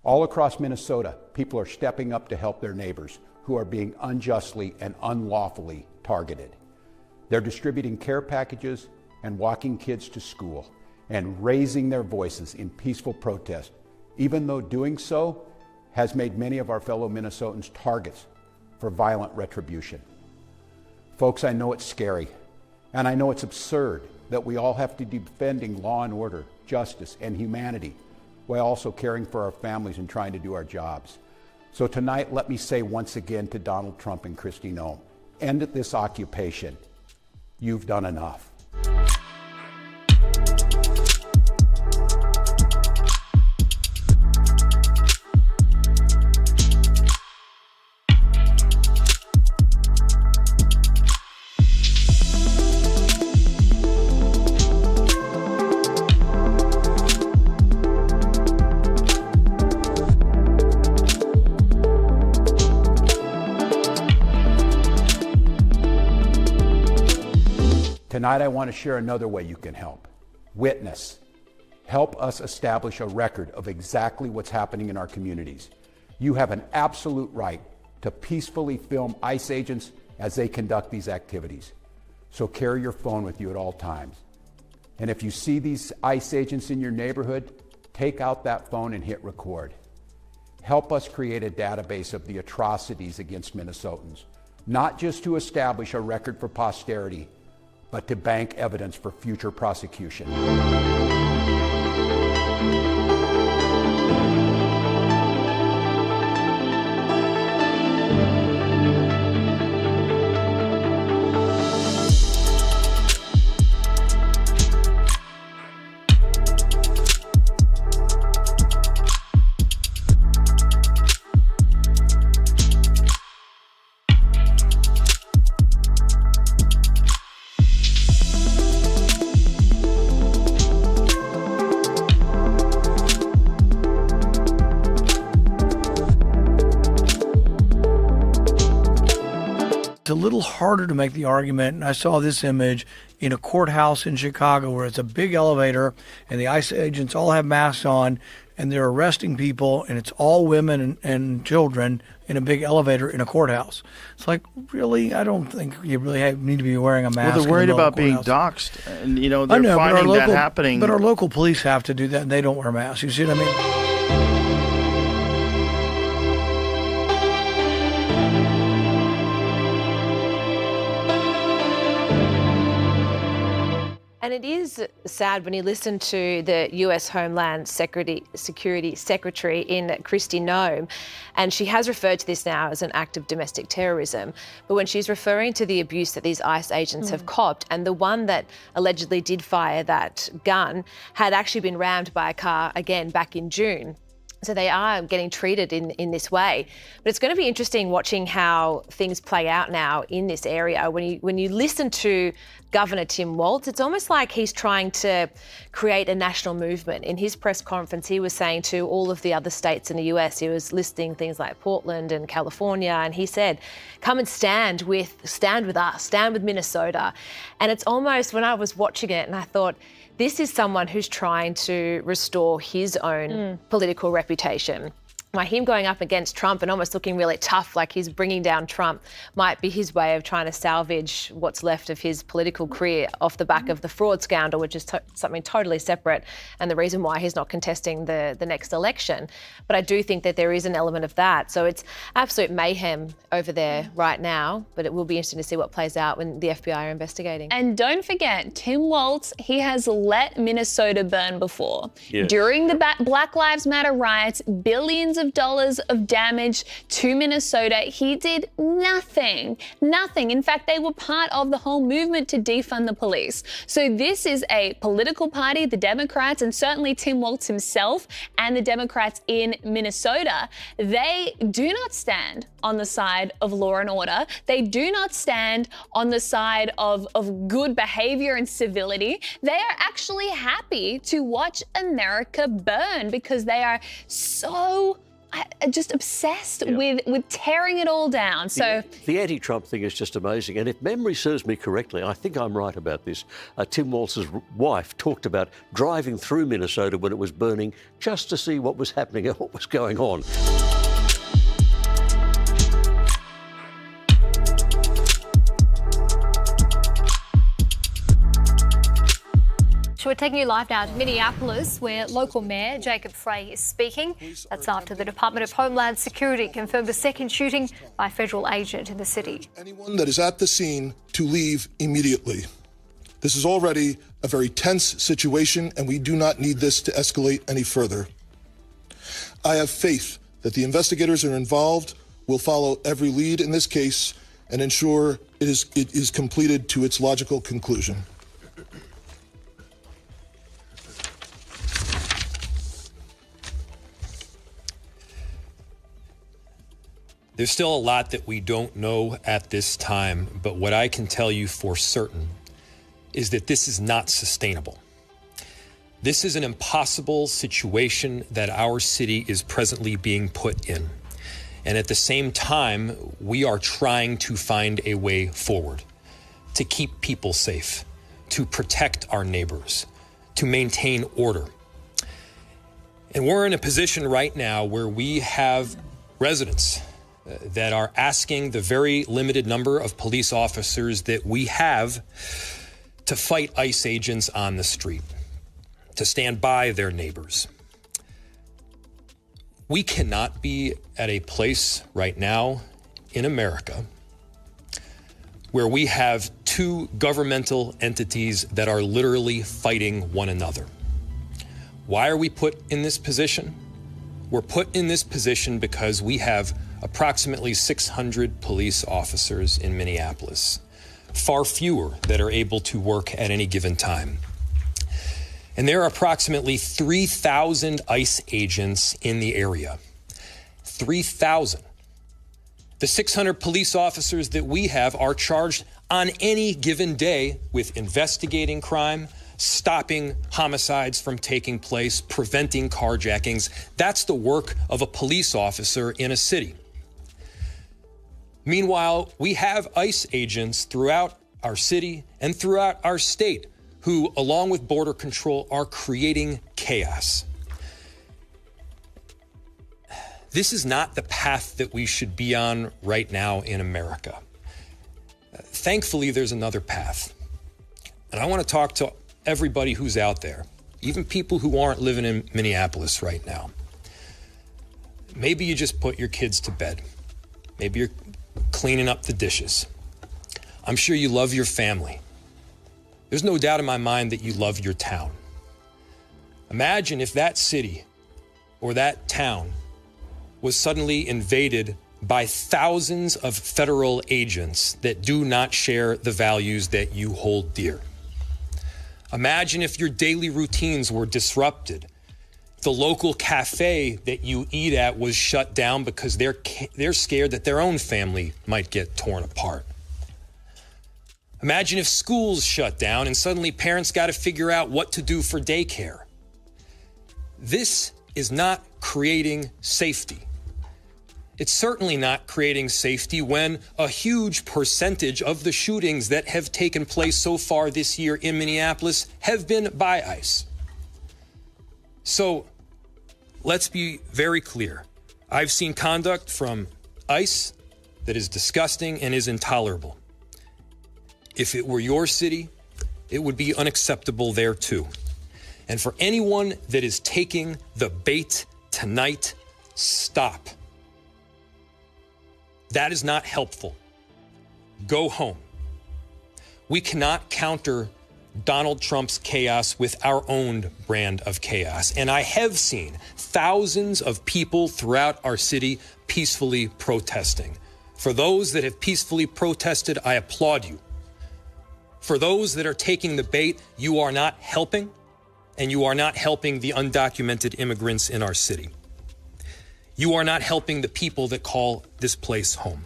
All across Minnesota, people are stepping up to help their neighbors who are being unjustly and unlawfully targeted. They're distributing care packages and walking kids to school and raising their voices in peaceful protest, even though doing so has made many of our fellow Minnesotans targets for violent retribution. Folks, I know it's scary, and I know it's absurd that we all have to be defending law and order, justice, and humanity, while also caring for our families and trying to do our jobs. So tonight, let me say once again to Donald Trump and Kristi Noem, end this occupation. You've done enough. Tonight, I want to share another way you can help. Witness. Help us establish a record of exactly what's happening in our communities. You have an absolute right to peacefully film ICE agents as they conduct these activities. So carry your phone with you at all times. And if you see these ICE agents in your neighborhood, take out that phone and hit record. Help us create a database of the atrocities against Minnesotans, not just to establish a record for posterity, but to bank evidence for future prosecution. It's a little harder to make the argument, and I saw this image in a courthouse in Chicago where it's a big elevator and the ICE agents all have masks on and they're arresting people, and it's all women and children in a big elevator in a courthouse. It's like, really? I don't think you really need to be wearing a mask. Well, they're worried about being doxxed, and they're finding that happening. But our local police have to do that, and they don't wear masks. You see what I mean? And it is sad when you listen to the US Homeland Security Secretary in Kristi Noem, and she has referred to this now as an act of domestic terrorism. But when she's referring to the abuse that these ICE agents have copped, and the one that allegedly did fire that gun had actually been rammed by a car again back in June. So they are getting treated in this way. But it's going to be interesting watching how things play out now in this area. When you listen to Governor Tim Walz, it's almost like he's trying to create a national movement. In his press conference, he was saying to all of the other states in the US, he was listing things like Portland and California, and he said, come and stand with us, stand with Minnesota. And it's almost, when I was watching it, and I thought, this is someone who's trying to restore his own political reputation. Like him going up against Trump and almost looking really tough, like he's bringing down Trump, might be his way of trying to salvage what's left of his political career off the back of the fraud scandal, which is something totally separate, and the reason why he's not contesting the next election. But I do think that there is an element of that. So it's absolute mayhem over there right now, but it will be interesting to see what plays out when the FBI are investigating. And don't forget, Tim Walz, he has let Minnesota burn before. Yes. During the Black Lives Matter riots, billions of dollars of damage to Minnesota. He did nothing. In fact, they were part of the whole movement to defund the police. So this is a political party, the Democrats, and certainly Tim Walz himself and the Democrats in Minnesota. They do not stand on the side of law and order. They do not stand on the side of good behavior and civility. They are actually happy to watch America burn because they are so just obsessed with tearing it all down. So the anti-Trump thing is just amazing. And if memory serves me correctly, I think I'm right about this. Tim Walz's wife talked about driving through Minnesota when it was burning just to see what was happening and what was going on. We're taking you live now to Minneapolis, where local Mayor Jacob Frey is speaking. That's after the Department of Homeland Security confirmed a second shooting by a federal agent in the city. Anyone that is at the scene to leave immediately. This is already a very tense situation, and we do not need this to escalate any further. I have faith that the investigators that are involved will follow every lead in this case and ensure it is completed to its logical conclusion. There's still a lot that we don't know at this time, but what I can tell you for certain is that this is not sustainable. This is an impossible situation that our city is presently being put in. And at the same time, we are trying to find a way forward to keep people safe, to protect our neighbors, to maintain order. And we're in a position right now where we have residents that are asking the very limited number of police officers that we have to fight ICE agents on the street, to stand by their neighbors. We cannot be at a place right now in America where we have two governmental entities that are literally fighting one another. Why are we put in this position? We're put in this position because we have approximately 600 police officers in Minneapolis, far fewer that are able to work at any given time. And there are approximately 3,000 ICE agents in the area. 3,000. The 600 police officers that we have are charged on any given day with investigating crime, stopping homicides from taking place, preventing carjackings. That's the work of a police officer in a city. Meanwhile, we have ICE agents throughout our city and throughout our state who, along with Border Control, are creating chaos. This is not the path that we should be on right now in America. Thankfully, there's another path. And I want to talk to everybody who's out there, even people who aren't living in Minneapolis right now. Maybe you just put your kids to bed. Maybe you're cleaning up the dishes. I'm sure you love your family. There's no doubt in my mind that you love your town. Imagine if that city or that town was suddenly invaded by thousands of federal agents that do not share the values that you hold dear. Imagine if your daily routines were disrupted. The local cafe that you eat at was shut down because they're scared that their own family might get torn apart. Imagine if schools shut down and suddenly parents got to figure out what to do for daycare. This is not creating safety. It's certainly not creating safety when a huge percentage of the shootings that have taken place so far this year in Minneapolis have been by ICE. So let's be very clear. I've seen conduct from ICE that is disgusting and is intolerable. If it were your city, it would be unacceptable there too. And for anyone that is taking the bait tonight, stop. That is not helpful. Go home. We cannot counter Donald Trump's chaos with our own brand of chaos. And I have seen thousands of people throughout our city peacefully protesting. For those that have peacefully protested, I applaud you. For those that are taking the bait, you are not helping, and you are not helping the undocumented immigrants in our city. You are not helping the people that call this place home.